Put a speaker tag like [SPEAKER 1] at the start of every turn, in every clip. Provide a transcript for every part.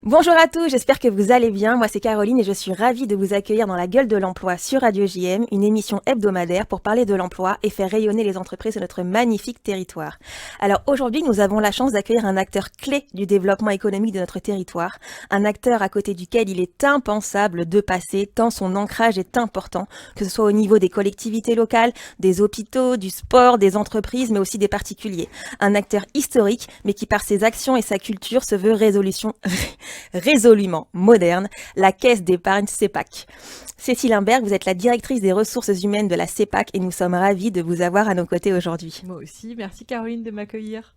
[SPEAKER 1] Bonjour à tous, j'espère que vous allez bien. Moi c'est Caroline et je suis ravie de vous accueillir dans la gueule de l'emploi sur Radio JM, une émission hebdomadaire pour parler de l'emploi et faire rayonner les entreprises de notre magnifique territoire. Alors aujourd'hui nous avons la chance d'accueillir un acteur clé du développement économique de notre territoire, un acteur à côté duquel il est impensable de passer tant son ancrage est important, que ce soit au niveau des collectivités locales, des hôpitaux, du sport, des entreprises mais aussi des particuliers. Un acteur historique mais qui par ses actions et sa culture se veut résolument moderne, la Caisse d'épargne CEPAC. Cécile Imbert, vous êtes la directrice des ressources humaines de la CEPAC et nous sommes ravis de vous avoir à nos côtés aujourd'hui.
[SPEAKER 2] Moi aussi, merci Caroline de m'accueillir.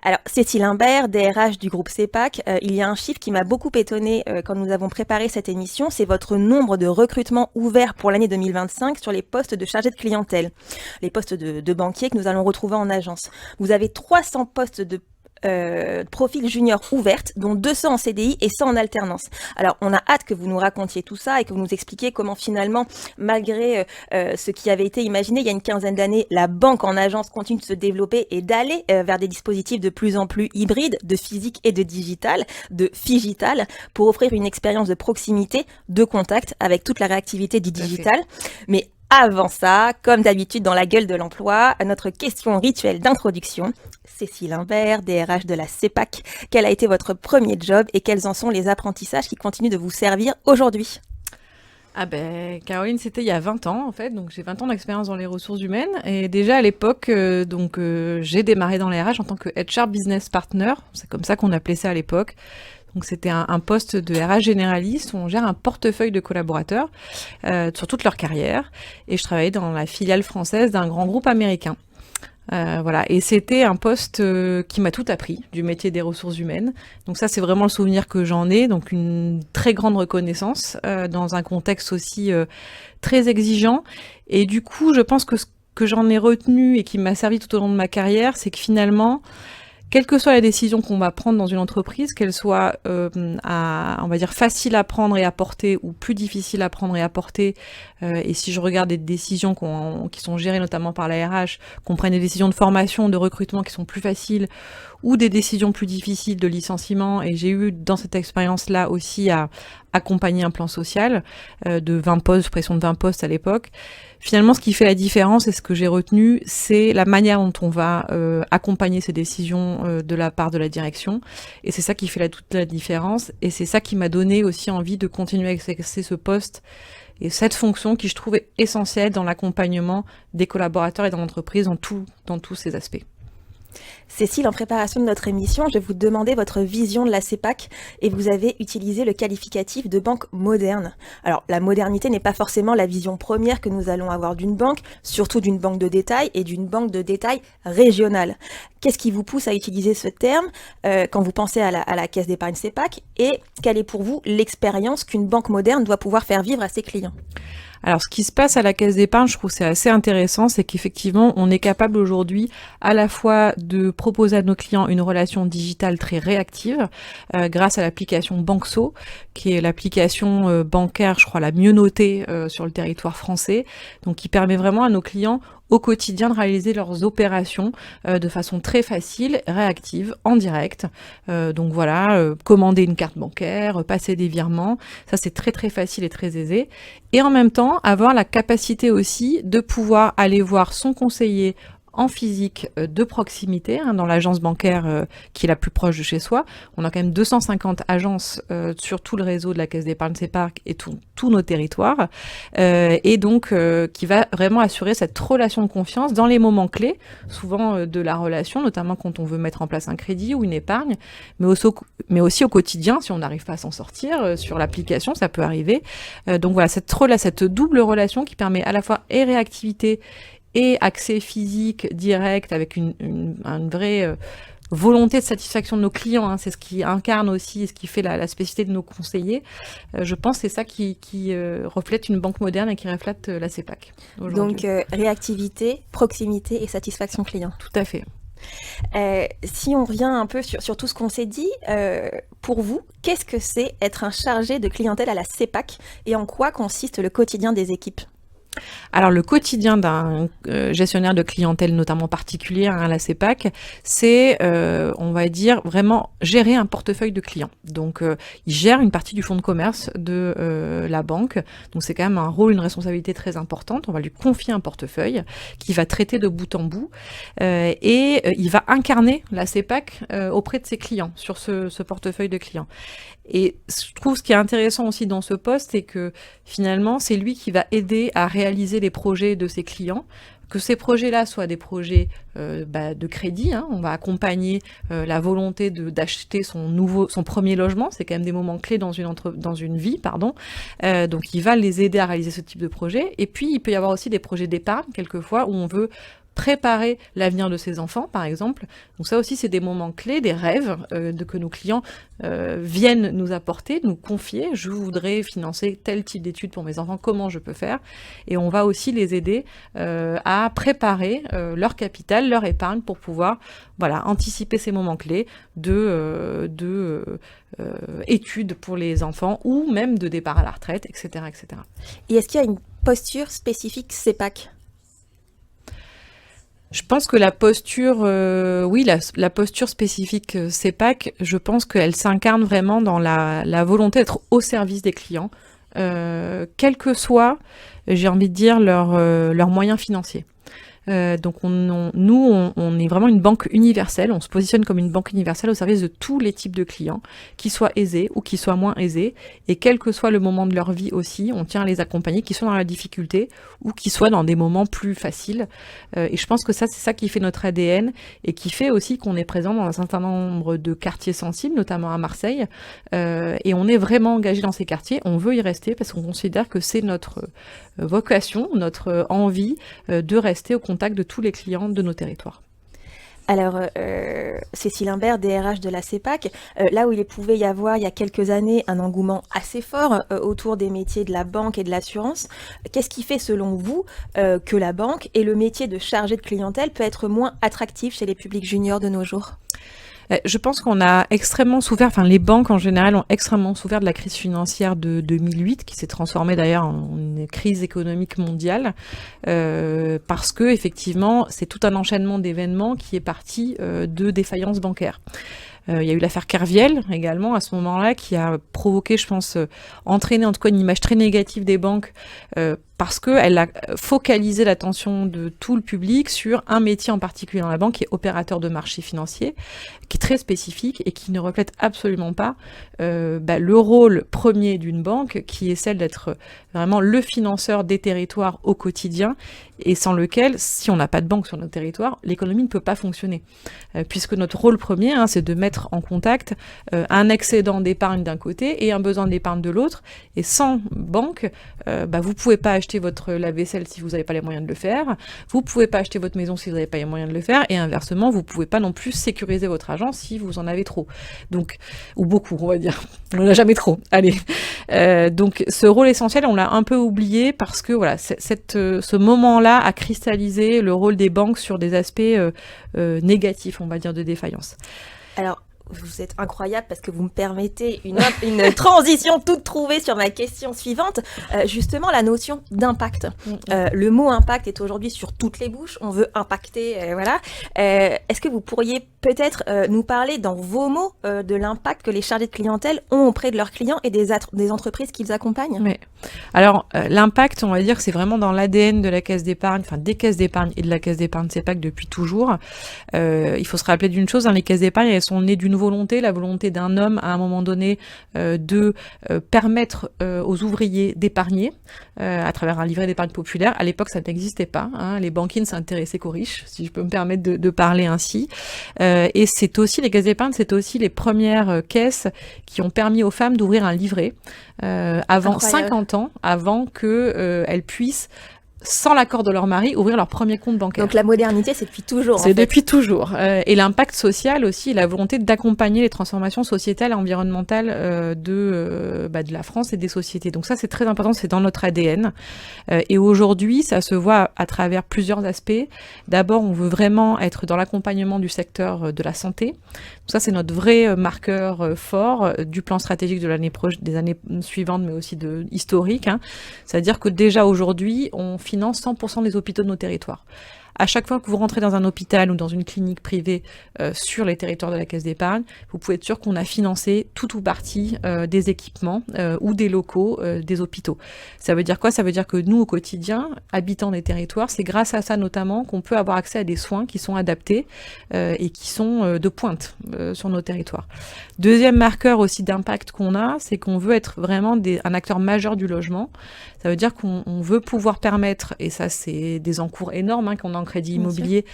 [SPEAKER 1] Alors, Cécile Imbert, DRH du groupe CEPAC, il y a un chiffre qui m'a beaucoup étonnée quand nous avons préparé cette émission, c'est votre nombre de recrutements ouverts pour l'année 2025 sur les postes de chargé de clientèle, les postes de banquier que nous allons retrouver en agence. Vous avez 300 postes de profil junior ouverte, dont 200 en CDI et 100 en alternance. Alors, on a hâte que vous nous racontiez tout ça et que vous nous expliquiez comment finalement, malgré ce qui avait été imaginé il y a une quinzaine d'années, la banque en agence continue de se développer et d'aller vers des dispositifs de plus en plus hybrides, de physique et de digital, de figital, pour offrir une expérience de proximité, de contact avec toute la réactivité du digital. Mais avant ça, comme d'habitude dans la gueule de l'emploi, notre question rituelle d'introduction. Cécile Imbert, DRH de la CEPAC, quel a été votre premier job et quels en sont les apprentissages qui continuent de vous servir aujourd'hui ?
[SPEAKER 2] Ah ben, Caroline, c'était il y a 20 ans en fait, donc j'ai 20 ans d'expérience dans les ressources humaines et déjà à l'époque, j'ai démarré dans les RH en tant que HR Business Partner, c'est comme ça qu'on appelait ça à l'époque. Donc c'était un poste de RH généraliste où on gère un portefeuille de collaborateurs sur toute leur carrière et je travaillais dans la filiale française d'un grand groupe américain. Voilà, et c'était un poste qui m'a tout appris du métier des ressources humaines. Donc ça, c'est vraiment le souvenir que j'en ai, donc une très grande reconnaissance dans un contexte aussi très exigeant. Et du coup, je pense que ce que j'en ai retenu et qui m'a servi tout au long de ma carrière, c'est que finalement, quelle que soit la décision qu'on va prendre dans une entreprise, qu'elle soit, on va dire, facile à prendre et à porter ou plus difficile à prendre et à porter, et si je regarde des décisions qui sont gérées notamment par la RH, qu'on prenne des décisions de formation, de recrutement qui sont plus faciles, ou des décisions plus difficiles de licenciement, et j'ai eu dans cette expérience-là aussi à accompagner un plan social de 20 postes, pression de 20 postes à l'époque. Finalement, ce qui fait la différence et ce que j'ai retenu, c'est la manière dont on va accompagner ces décisions de la part de la direction. Et c'est ça qui fait toute la différence. Et c'est ça qui m'a donné aussi envie de continuer à exercer ce poste et cette fonction qui, je trouve, est essentielle dans l'accompagnement des collaborateurs et dans l'entreprise dans tous ces aspects.
[SPEAKER 1] Cécile, en préparation de notre émission, je vais vous demander votre vision de la CEPAC et vous avez utilisé le qualificatif de banque moderne. Alors, la modernité n'est pas forcément la vision première que nous allons avoir d'une banque, surtout d'une banque de détail et d'une banque de détail régionale. Qu'est-ce qui vous pousse à utiliser ce terme quand vous pensez à la caisse d'épargne CEPAC et quelle est pour vous l'expérience qu'une banque moderne doit pouvoir faire vivre à ses clients ?
[SPEAKER 2] Alors, ce qui se passe à la caisse d'épargne, je trouve que c'est assez intéressant, c'est qu'effectivement, on est capable aujourd'hui à la fois de proposer à nos clients une relation digitale très réactive grâce à l'application Banxo, qui est l'application bancaire, je crois, la mieux notée sur le territoire français, donc qui permet vraiment à nos clients au quotidien de réaliser leurs opérations de façon très facile, réactive, en direct. Donc voilà, commander une carte bancaire, passer des virements, ça c'est très très facile et très aisé. Et en même temps, avoir la capacité aussi de pouvoir aller voir son conseiller en physique de proximité, dans l'agence bancaire qui est la plus proche de chez soi. On a quand même 250 agences sur tout le réseau de la Caisse d'épargne CEPAC et tous nos territoires, et donc qui va vraiment assurer cette relation de confiance dans les moments clés, souvent de la relation, notamment quand on veut mettre en place un crédit ou une épargne, mais aussi au quotidien, si on n'arrive pas à s'en sortir, sur l'application, ça peut arriver. Donc voilà, cette double relation qui permet à la fois et réactivité et accès physique direct avec une vraie volonté de satisfaction de nos clients, c'est ce qui incarne aussi et ce qui fait la spécificité de nos conseillers. Je pense que c'est ça qui reflète une banque moderne et qui reflète la CEPAC aujourd'hui.
[SPEAKER 1] Donc réactivité, proximité et satisfaction client.
[SPEAKER 2] Tout à fait.
[SPEAKER 1] Si on revient un peu sur tout ce qu'on s'est dit, pour vous, qu'est-ce que c'est être un chargé de clientèle à la CEPAC et en quoi consiste le quotidien des équipes ?
[SPEAKER 2] Alors, le quotidien d'un gestionnaire de clientèle, notamment particulière à la CEPAC, c'est, on va dire, vraiment gérer un portefeuille de clients. Donc, il gère une partie du fonds de commerce de la banque. Donc, c'est quand même un rôle, une responsabilité très importante. On va lui confier un portefeuille qu'il va traiter de bout en bout. Il va incarner la CEPAC auprès de ses clients, sur ce portefeuille de clients. Et je trouve ce qui est intéressant aussi dans ce poste, c'est que finalement, c'est lui qui va aider à réaliser les projets de ses clients, que ces projets-là soient des projets de crédit. On va accompagner la volonté d'acheter son premier logement. C'est quand même des moments clés dans une vie, pardon. Donc, il va les aider à réaliser ce type de projet. Et puis, il peut y avoir aussi des projets d'épargne, quelquefois, où on veut préparer l'avenir de ses enfants, par exemple. Donc ça aussi, c'est des moments clés, des rêves que nos clients viennent nous apporter, nous confier. Je voudrais financer tel type d'études pour mes enfants, comment je peux faire? Et on va aussi les aider à préparer leur capital, leur épargne pour pouvoir anticiper ces moments clés de études pour les enfants ou même de départ à la retraite, etc. etc.
[SPEAKER 1] Et est-ce qu'il y a une posture spécifique CEPAC ?
[SPEAKER 2] Je pense que la posture, la posture spécifique CEPAC, je pense qu'elle s'incarne vraiment dans la volonté d'être au service des clients, quels que soient, j'ai envie de dire, leurs moyens financiers. Donc on est vraiment une banque universelle, on se positionne comme une banque universelle au service de tous les types de clients, qu'ils soient aisés ou qu'ils soient moins aisés, et quel que soit le moment de leur vie aussi, on tient à les accompagner, qu'ils soient dans la difficulté ou qu'ils soient dans des moments plus faciles. Et je pense que ça, c'est ça qui fait notre ADN et qui fait aussi qu'on est présent dans un certain nombre de quartiers sensibles, notamment à Marseille, et on est vraiment engagé dans ces quartiers, on veut y rester parce qu'on considère que c'est notre vocation, notre envie de rester au contact de tous les clients de nos territoires.
[SPEAKER 1] Alors, Cécile Imbert, DRH de la CEPAC, là où il pouvait y avoir, il y a quelques années, un engouement assez fort autour des métiers de la banque et de l'assurance, qu'est-ce qui fait, selon vous, que la banque et le métier de chargé de clientèle peut être moins attractif chez les publics juniors de nos jours ?
[SPEAKER 2] Je pense qu'on a extrêmement souffert, enfin les banques en général ont extrêmement souffert de la crise financière de 2008, qui s'est transformée d'ailleurs en une crise économique mondiale, parce que effectivement c'est tout un enchaînement d'événements qui est parti de défaillances bancaires. Il y a eu l'affaire Kerviel également à ce moment-là qui a provoqué, je pense, entraîné en tout cas une image très négative des banques parce qu'elle a focalisé l'attention de tout le public sur un métier en particulier dans la banque qui est opérateur de marché financier, qui est très spécifique et qui ne reflète absolument pas le rôle premier d'une banque qui est celle d'être vraiment le financeur des territoires au quotidien et sans lequel, si on n'a pas de banque sur notre territoire, l'économie ne peut pas fonctionner. Puisque notre rôle premier, c'est de mettre en contact un excédent d'épargne d'un côté et un besoin d'épargne de l'autre. Et sans banque, vous pouvez pas acheter votre lave-vaisselle si vous n'avez pas les moyens de le faire. Vous pouvez pas acheter votre maison si vous n'avez pas les moyens de le faire. Et inversement, vous pouvez pas non plus sécuriser votre argent si vous en avez trop. Donc, ou beaucoup, on va dire. On n'en a jamais trop. Allez. Donc, ce rôle essentiel, on l'a un peu oublié parce que voilà, ce moment-là a cristallisé le rôle des banques sur des aspects négatifs, on va dire, de défaillance.
[SPEAKER 1] Alors, vous êtes incroyable parce que vous me permettez une transition toute trouvée sur ma question suivante. Justement, la notion d'impact. Le mot impact est aujourd'hui sur toutes les bouches. On veut impacter, voilà. Est-ce que vous pourriez peut-être nous parler dans vos mots de l'impact que les chargés de clientèle ont auprès de leurs clients et des entreprises qu'ils accompagnent ?
[SPEAKER 2] Oui. Alors, l'impact, on va dire que c'est vraiment dans l'ADN de la caisse d'épargne, enfin des caisses d'épargne et de la caisse d'épargne CEPAC depuis toujours. Il faut se rappeler d'une chose, les caisses d'épargne, elles sont nées d'une volonté, la volonté d'un homme à un moment donné de permettre aux ouvriers d'épargner à travers un livret d'épargne populaire. À l'époque, ça n'existait pas. Les banquiers ne s'intéressaient qu'aux riches, si je peux me permettre de parler ainsi. Et c'est aussi, les caisses d'épargne, c'est aussi les premières caisses qui ont permis aux femmes d'ouvrir un livret avant 50 ans, avant qu'elles puissent sans l'accord de leur mari, ouvrir leur premier compte bancaire.
[SPEAKER 1] Donc la modernité, c'est depuis toujours.
[SPEAKER 2] C'est depuis toujours. Et l'impact social aussi, la volonté d'accompagner les transformations sociétales et environnementales de la France et des sociétés. Donc ça, c'est très important, c'est dans notre ADN. Et aujourd'hui, ça se voit à travers plusieurs aspects. D'abord, on veut vraiment être dans l'accompagnement du secteur de la santé. Donc ça, c'est notre vrai marqueur fort du plan stratégique de des années suivantes, mais aussi historique. C'est-à-dire que déjà aujourd'hui, on finance 100% des hôpitaux de nos territoires. À chaque fois que vous rentrez dans un hôpital ou dans une clinique privée sur les territoires de la Caisse d'épargne, vous pouvez être sûr qu'on a financé tout ou partie des équipements ou des locaux des hôpitaux. Ça veut dire quoi? Ça veut dire que nous, au quotidien, habitants des territoires, c'est grâce à ça notamment qu'on peut avoir accès à des soins qui sont adaptés et qui sont de pointe sur nos territoires. Deuxième marqueur aussi d'impact qu'on a, c'est qu'on veut être vraiment un acteur majeur du logement. Ça veut dire qu'on veut pouvoir permettre, et ça c'est des encours énormes qu'on a en crédit immobilier,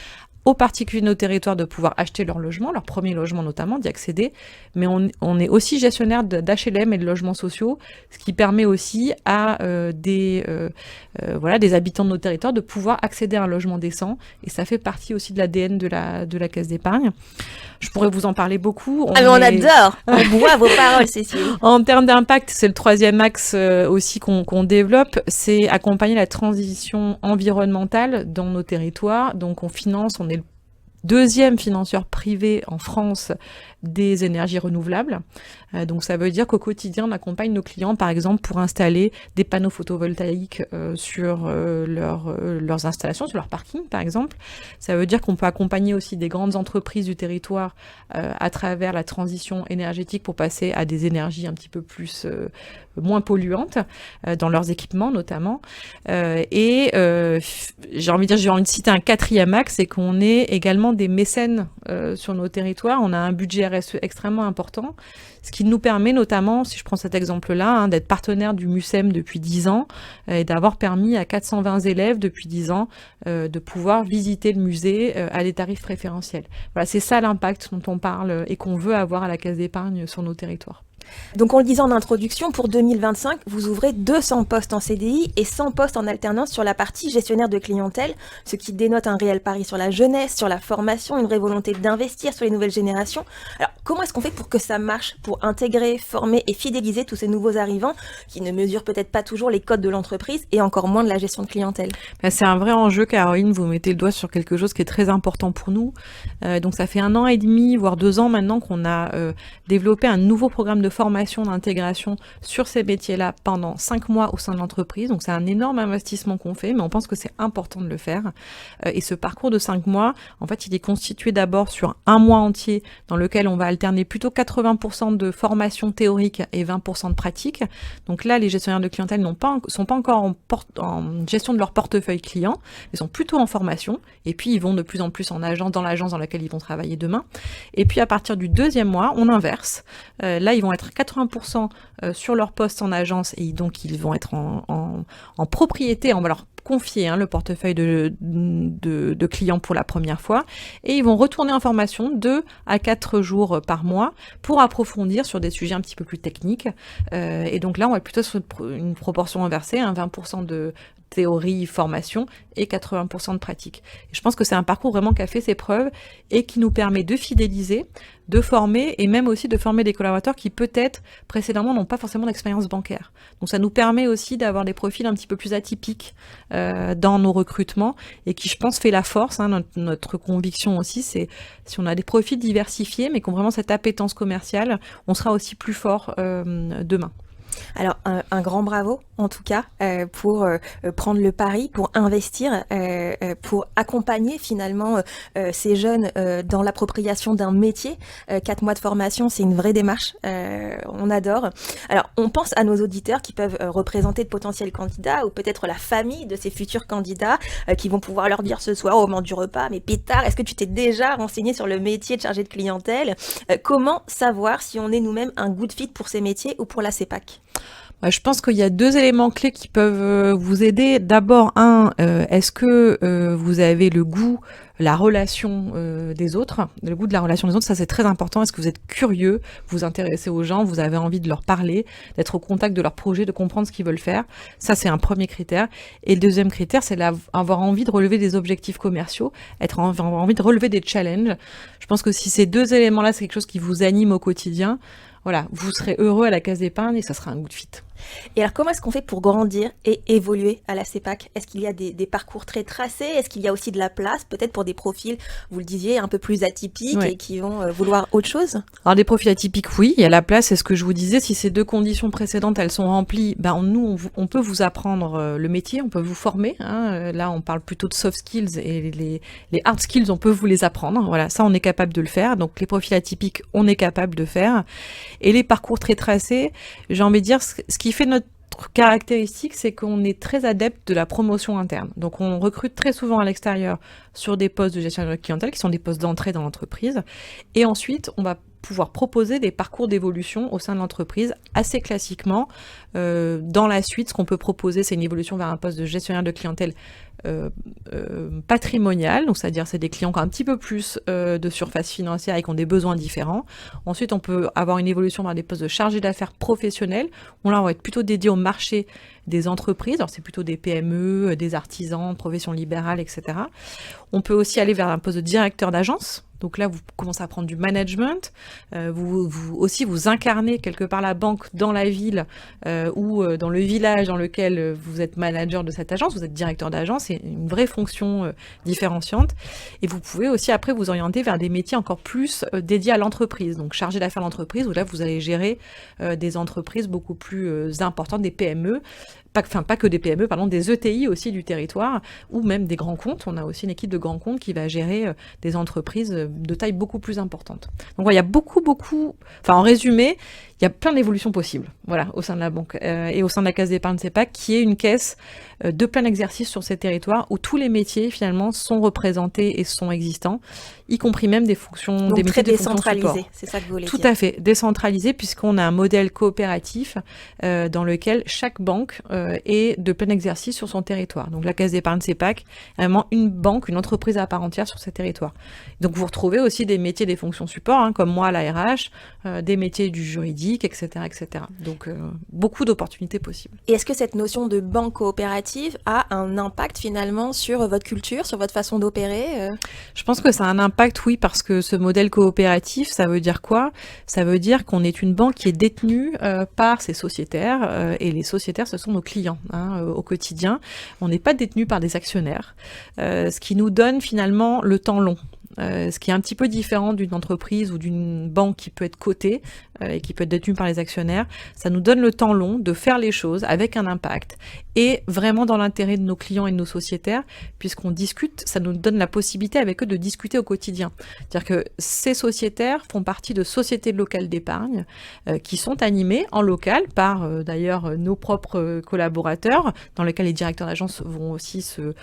[SPEAKER 2] aux particuliers de nos territoires de pouvoir acheter leur logement, leur premier logement notamment, d'y accéder. Mais on est aussi gestionnaire d'HLM et de logements sociaux, ce qui permet aussi à des habitants de nos territoires de pouvoir accéder à un logement décent. Et ça fait partie aussi de l'ADN de la Caisse d'épargne. Je pourrais vous en parler beaucoup.
[SPEAKER 1] On adore. On boit vos paroles, Cécile.
[SPEAKER 2] En termes d'impact, c'est le troisième axe aussi qu'on développe, c'est accompagner la transition environnementale dans nos territoires. Donc on est le deuxième financeur privé en France des énergies renouvelables. Donc ça veut dire qu'au quotidien, on accompagne nos clients, par exemple, pour installer des panneaux photovoltaïques sur leurs installations, sur leur parking, par exemple. Ça veut dire qu'on peut accompagner aussi des grandes entreprises du territoire à travers la transition énergétique pour passer à des énergies un petit peu plus moins polluantes dans leurs équipements notamment. J'ai envie de citer un quatrième axe, c'est qu'on est également des mécènes sur nos territoires. On a un budget RSE extrêmement important, ce qui nous permet notamment, si je prends cet exemple-là, d'être partenaire du MUSEM depuis 10 ans et d'avoir permis à 420 élèves depuis 10 ans de pouvoir visiter le musée à des tarifs préférentiels. Voilà, c'est ça l'impact dont on parle et qu'on veut avoir à la Caisse d'épargne sur nos territoires.
[SPEAKER 1] Donc, on le disait en introduction, pour 2025, vous ouvrez 200 postes en CDI et 100 postes en alternance sur la partie gestionnaire de clientèle, ce qui dénote un réel pari sur la jeunesse, sur la formation, une vraie volonté d'investir sur les nouvelles générations. Alors, comment est-ce qu'on fait pour que ça marche, pour intégrer, former et fidéliser tous ces nouveaux arrivants qui ne mesurent peut-être pas toujours les codes de l'entreprise et encore moins de la gestion de clientèle?
[SPEAKER 2] C'est un vrai enjeu, Caroline, vous mettez le doigt sur quelque chose qui est très important pour nous. Donc, ça fait 1 an et demi, voire 2 ans maintenant qu'on a développé un nouveau programme de formation, d'intégration sur ces métiers-là pendant 5 mois au sein de l'entreprise. Donc c'est un énorme investissement qu'on fait, mais on pense que c'est important de le faire. Et ce parcours de 5 mois, en fait, il est constitué d'abord sur 1 mois entier dans lequel on va alterner plutôt 80% de formation théorique et 20% de pratique. Donc là, les gestionnaires de clientèle sont pas encore en gestion de leur portefeuille client, ils sont plutôt en formation. Et puis, ils vont de plus en plus dans l'agence dans laquelle ils vont travailler demain. Et puis, à partir du 2e mois, on inverse. Là, ils vont être 80% sur leur poste en agence et donc ils vont être en propriété, on va leur confier le portefeuille de clients pour la première fois et ils vont retourner en formation 2 à 4 jours par mois pour approfondir sur des sujets un petit peu plus techniques et donc là on va plutôt sur une proportion inversée, 20% de théorie, formation et 80% de pratique. Et je pense que c'est un parcours vraiment qui a fait ses preuves et qui nous permet de fidéliser, de former et même aussi de former des collaborateurs qui peut-être précédemment n'ont pas forcément d'expérience bancaire. Donc ça nous permet aussi d'avoir des profils un petit peu plus atypiques dans nos recrutements et qui je pense fait la force, notre conviction aussi, c'est si on a des profils diversifiés mais qui ont vraiment cette appétence commerciale, on sera aussi plus fort demain.
[SPEAKER 1] Alors, un grand bravo, en tout cas, pour prendre le pari, pour investir, pour accompagner finalement ces jeunes dans l'appropriation d'un métier. 4 mois de formation, c'est une vraie démarche. On adore. Alors, on pense à nos auditeurs qui peuvent représenter de potentiels candidats ou peut-être la famille de ces futurs candidats qui vont pouvoir leur dire ce soir au moment du repas, mais pétard, est-ce que tu t'es déjà renseigné sur le métier de chargé de clientèle? Comment savoir si on est nous-mêmes un good fit pour ces métiers ou pour la CEPAC?
[SPEAKER 2] Je pense qu'il y a 2 éléments clés qui peuvent vous aider. D'abord, est-ce que vous avez le goût, la relation des autres, le goût de la relation des autres, ça c'est très important. Est-ce que vous êtes curieux, vous vous intéressez aux gens, vous avez envie de leur parler, d'être au contact de leur projet, de comprendre ce qu'ils veulent faire. Ça c'est un premier critère. Et le deuxième critère, c'est avoir envie de relever des objectifs commerciaux, avoir envie de relever des challenges. Je pense que si ces 2 éléments-là, c'est quelque chose qui vous anime au quotidien, voilà, vous serez heureux à la case d'épargne et ça sera un good fit.
[SPEAKER 1] Et alors, comment est-ce qu'on fait pour grandir et évoluer à la CEPAC? Est-ce qu'il y a des parcours très tracés? Est-ce qu'il y a aussi de la place, peut-être pour des profils, vous le disiez, un peu plus atypiques et qui vont vouloir autre chose?
[SPEAKER 2] Alors, des profils atypiques, oui, il y a la place. C'est ce que je vous disais. Si ces 2 conditions précédentes, elles sont remplies, on peut vous apprendre le métier, on peut vous former. Là, on parle plutôt de soft skills et les hard skills, on peut vous les apprendre. Voilà, ça, on est capable de le faire. Donc, les profils atypiques, on est capable de faire. Et les parcours très tracés, j'ai envie de dire, ce qui fait notre caractéristique, c'est qu'on est très adepte de la promotion interne. Donc, on recrute très souvent à l'extérieur sur des postes de gestionnaire de clientèle qui sont des postes d'entrée dans l'entreprise. Et ensuite, on va pouvoir proposer des parcours d'évolution au sein de l'entreprise assez classiquement. Dans la suite, ce qu'on peut proposer, c'est une évolution vers un poste de gestionnaire de clientèle patrimonial, donc c'est-à-dire c'est des clients qui ont un petit peu plus de surface financière et qui ont des besoins différents. Ensuite, on peut avoir une évolution vers des postes de chargé d'affaires professionnels, où là on va être plutôt dédié au marché des entreprises, alors c'est plutôt des PME, des artisans, professions libérales, etc. On peut aussi aller vers un poste de directeur d'agence. Donc là, vous commencez à prendre du management, vous incarnez quelque part la banque dans la ville ou dans le village dans lequel vous êtes manager de cette agence, vous êtes directeur d'agence, c'est une vraie fonction différenciante. Et vous pouvez aussi après vous orienter vers des métiers encore plus dédiés à l'entreprise, donc chargé d'affaires d'entreprise, où là vous allez gérer des entreprises beaucoup plus importantes, des PME, pas que des PME, des ETI aussi du territoire, ou même des grands comptes. On a aussi une équipe de grands comptes qui va gérer des entreprises de taille beaucoup plus importante. Donc il y a en résumé, il y a plein d'évolutions possibles, voilà, au sein de la banque et au sein de la Caisse d'épargne CEPAC, qui est une caisse de plein exercice sur ces territoires où tous les métiers finalement sont représentés et sont existants, y compris même des fonctions,
[SPEAKER 1] donc
[SPEAKER 2] des métiers
[SPEAKER 1] très
[SPEAKER 2] de fonctions support.
[SPEAKER 1] décentralisé, c'est ça que vous voulez dire.
[SPEAKER 2] Tout à fait, décentralisé, puisqu'on a un modèle coopératif dans lequel chaque banque est de plein exercice sur son territoire. Donc la Caisse d'épargne CEPAC est vraiment une banque, une entreprise à part entière sur ses territoires. Donc vous retrouvez aussi des métiers des fonctions support, comme moi à la RH, des métiers du juridique, etc. etc. Donc beaucoup d'opportunités possibles.
[SPEAKER 1] Et est-ce que cette notion de banque coopérative a un impact finalement sur votre culture, sur votre façon d'opérer
[SPEAKER 2] Je pense que ça a un impact, oui, parce que ce modèle coopératif, ça veut dire quoi? Ça veut dire qu'on est une banque qui est détenue par ses sociétaires, et les sociétaires, ce sont nos clients au quotidien. On n'est pas détenu par des actionnaires, ce qui nous donne finalement le temps long. Ce qui est un petit peu différent d'une entreprise ou d'une banque qui peut être cotée et qui peut être détenue par les actionnaires. Ça nous donne le temps long de faire les choses avec un impact et vraiment dans l'intérêt de nos clients et de nos sociétaires, puisqu'on discute, ça nous donne la possibilité avec eux de discuter au quotidien. C'est-à-dire que ces sociétaires font partie de sociétés locales d'épargne qui sont animées en local par d'ailleurs nos propres collaborateurs, dans lesquels les directeurs d'agence vont aussi se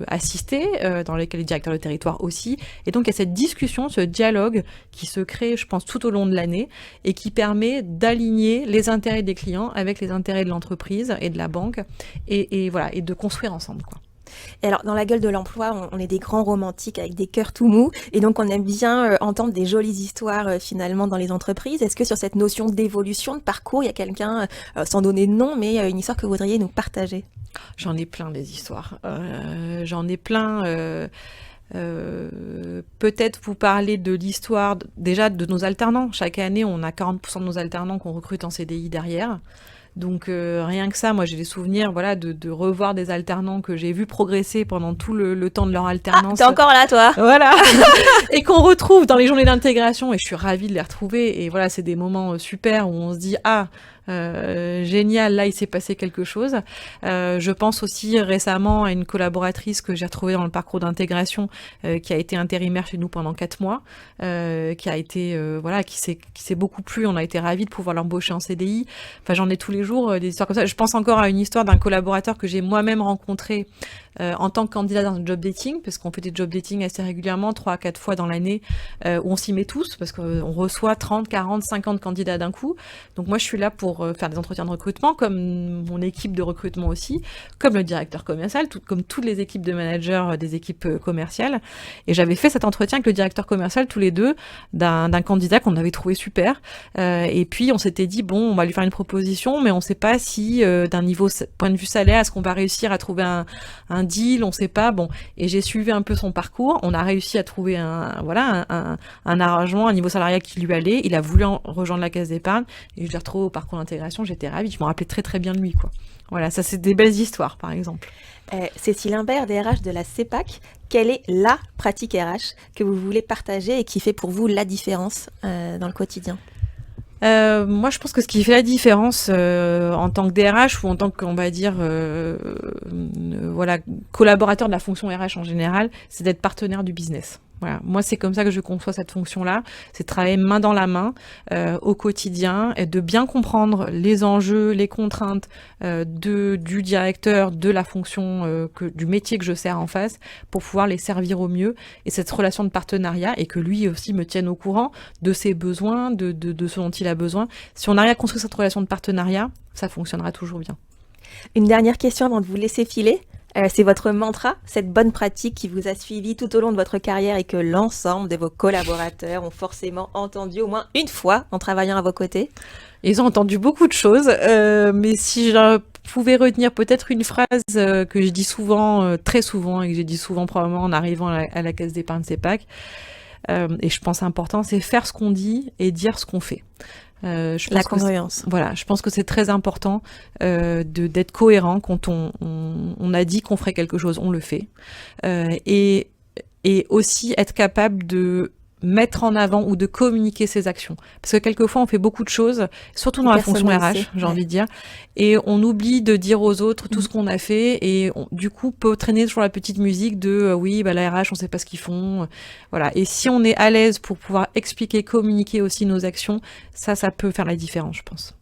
[SPEAKER 2] assister, dans lesquels les directeurs de territoire aussi. Et donc il y a cette discussion, ce dialogue qui se crée, je pense, tout au long de l'année et qui permet d'aligner les intérêts des clients avec les intérêts de l'entreprise et de la banque et voilà, et de construire ensemble, quoi.
[SPEAKER 1] Et alors, dans la gueule de l'emploi, on est des grands romantiques avec des cœurs tout mous, et donc on aime bien entendre des jolies histoires finalement dans les entreprises. Est-ce que sur cette notion d'évolution, de parcours, il y a quelqu'un, sans donner de nom, mais une histoire que vous voudriez nous partager?
[SPEAKER 2] J'en ai plein des histoires. J'en ai plein. Peut-être vous parler de l'histoire déjà de nos alternants. Chaque année, on a 40% de nos alternants qu'on recrute en CDI derrière. Donc rien que ça, moi j'ai des souvenirs de revoir des alternants que j'ai vus progresser pendant tout le temps de leur alternance.
[SPEAKER 1] Ah, t'es encore là toi.
[SPEAKER 2] Voilà. Et qu'on retrouve dans les journées d'intégration et je suis ravie de les retrouver et voilà, c'est des moments super où on se dit génial, là il s'est passé quelque chose. Je pense aussi récemment à une collaboratrice que j'ai retrouvée dans le parcours d'intégration qui a été intérimaire chez nous pendant 4 mois, qui a été qui s'est beaucoup plu. On a été ravis de pouvoir l'embaucher en CDI. Enfin, j'en ai tous les jours des histoires comme ça. Je pense encore à une histoire d'un collaborateur que j'ai moi-même rencontré en tant que candidat dans un job dating, parce qu'on fait des job dating assez régulièrement, 3 à 4 fois dans l'année, où on s'y met tous, parce qu'on reçoit 30, 40, 50 candidats d'un coup. Donc moi, je suis là pour faire des entretiens de recrutement, comme mon équipe de recrutement aussi, comme le directeur commercial, comme toutes les équipes de managers des équipes commerciales. Et j'avais fait cet entretien avec le directeur commercial, tous les deux, d'un candidat qu'on avait trouvé super. Et puis, on s'était dit, bon, on va lui faire une proposition, mais on ne sait pas si, d'un niveau point de vue salaire, est-ce qu'on va réussir à trouver un deal, on ne sait pas. Bon, et j'ai suivi un peu son parcours. On a réussi à trouver un arrangement, un niveau salarial qui lui allait. Il a voulu rejoindre la caisse d'épargne et je l'ai retrouvé au parcours d'intégration. J'étais ravie. Je me rappelais très très bien de lui, quoi. Voilà, ça c'est des belles histoires, par exemple.
[SPEAKER 1] Cécile Imbert, DRH de la CEPAC, quelle est la pratique RH que vous voulez partager et qui fait pour vous la différence dans le quotidien ?
[SPEAKER 2] Moi, je pense que ce qui fait la différence en tant que DRH ou en tant qu'on va dire collaborateur de la fonction RH en général, c'est d'être partenaire du business. Voilà. Moi, c'est comme ça que je conçois cette fonction-là. C'est de travailler main dans la main au quotidien et de bien comprendre les enjeux, les contraintes du directeur, de la fonction, du métier que je sers en face pour pouvoir les servir au mieux. Et cette relation de partenariat et que lui aussi me tienne au courant de ses besoins, de ce dont il a besoin. Si on arrive à construire cette relation de partenariat, ça fonctionnera toujours bien.
[SPEAKER 1] Une dernière question avant de vous laisser filer. C'est votre mantra, cette bonne pratique qui vous a suivi tout au long de votre carrière et que l'ensemble de vos collaborateurs ont forcément entendu au moins une fois en travaillant à vos côtés.
[SPEAKER 2] Ils ont entendu beaucoup de choses, mais si je pouvais retenir peut-être une phrase que je dis souvent, très souvent, et que j'ai dit souvent probablement en arrivant à la caisse d'épargne CEPAC, et je pense important, c'est faire ce qu'on dit et dire ce qu'on fait.
[SPEAKER 1] La congruence.
[SPEAKER 2] Voilà, je pense que c'est très important d'être cohérent quand on a dit qu'on ferait quelque chose, on le fait. Et aussi être capable de mettre en avant ou de communiquer ses actions. Parce que quelquefois, on fait beaucoup de choses, surtout dans la fonction RH, j'ai envie de dire, et on oublie de dire aux autres tout ce qu'on a fait, et du coup, peut traîner sur la petite musique de oui, bah, la RH, on sait pas ce qu'ils font. Voilà. Et si on est à l'aise pour pouvoir expliquer, communiquer aussi nos actions, ça peut faire la différence, je pense.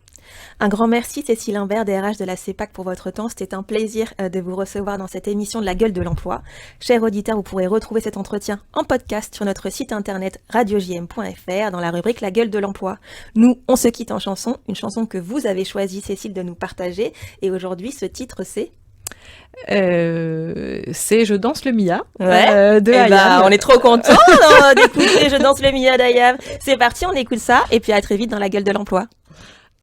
[SPEAKER 1] Un grand merci Cécile Imbert, DRH de la CEPAC, pour votre temps. C'était un plaisir de vous recevoir dans cette émission de La Gueule de l'Emploi. Chers auditeurs, vous pourrez retrouver cet entretien en podcast sur notre site internet radiojm.fr dans la rubrique La Gueule de l'Emploi. Nous, on se quitte en chanson, une chanson que vous avez choisi, Cécile, de nous partager. Et aujourd'hui, ce titre, c'est
[SPEAKER 2] Je danse le Mia de
[SPEAKER 1] Ayam. On est trop contents d'écouter Je danse le Mia d'Ayam. C'est parti, on écoute ça et puis à très vite dans La Gueule de l'Emploi.